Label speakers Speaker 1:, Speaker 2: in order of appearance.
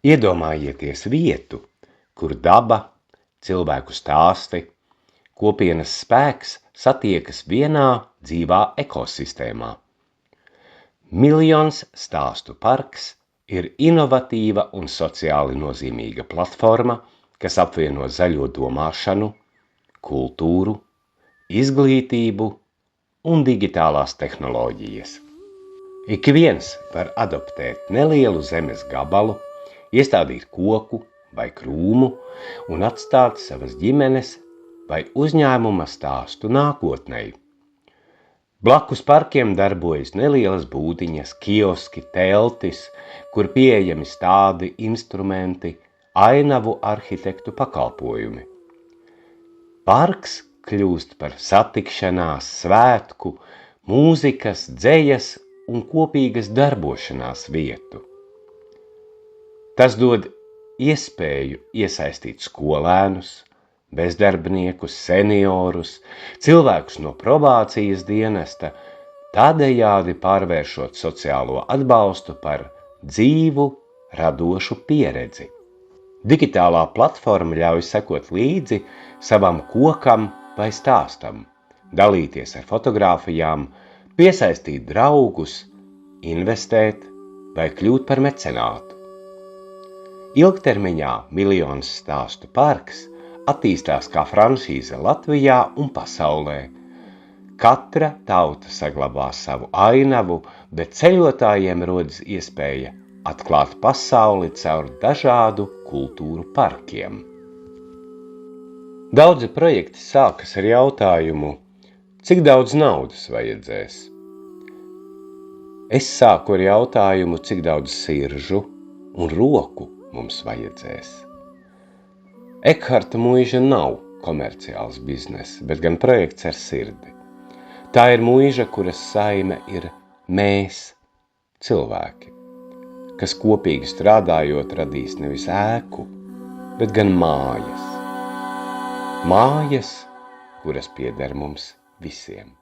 Speaker 1: Iedomājieties vietu, kur daba, cilvēku stāsti, kopienas spēks satiekas vienā dzīvā ekosistēmā. Miljons stāstu parks ir inovatīva un sociāli nozīmīga platforma, kas apvieno zaļo domāšanu, kultūru, izglītību un digitālās tehnoloģijas. Ik viens var adoptēt nelielu zemes gabalu, iestādīt koku vai krūmu un atstāt savas ģimenes vai uzņēmuma stāstu nākotnei. Blakus parkiem darbojas nelielas būdiņas, kioski, teltis, kur pieejami stādi, instrumenti, ainavu arhitektu pakalpojumi. Parks kļūst par satikšanās, svētku, mūzikas, dzejas un kopīgas darbošanās vietu. Tas dod iespēju iesaistīt skolēnus, bezdarbniekus, seniorus, cilvēkus no probācijas dienesta, tādējādi pārvēršot sociālo atbalstu par dzīvu, radošu pieredzi. Digitālā platforma ļauj sekot līdzi savam kokam vai stāstam, dalīties ar fotogrāfijām, piesaistīt draugus, investēt vai kļūt par mecenātu. Ilgtermiņā Miljons stāstu parks attīstās kā franšīze Latvijā un pasaulē. Katra tauta saglabā savu ainavu, bet ceļotājiem rodas iespēja atklāt pasauli caur dažādu kultūru parkiem. Daudzi projekti sākas ar jautājumu, cik daudz naudas vajadzēs? Es sāku ar jautājumu, cik daudz siržu un roku mums vajadzēs. Ekharta mūža nav komerciāls bizness, bet gan projekts ar sirdi. Tā ir mūža, kuras saime ir mēs, cilvēki, kas kopīgi strādājot radīs nevis ēku, bet gan mājas. Mājas, kuras pieder mums visiem.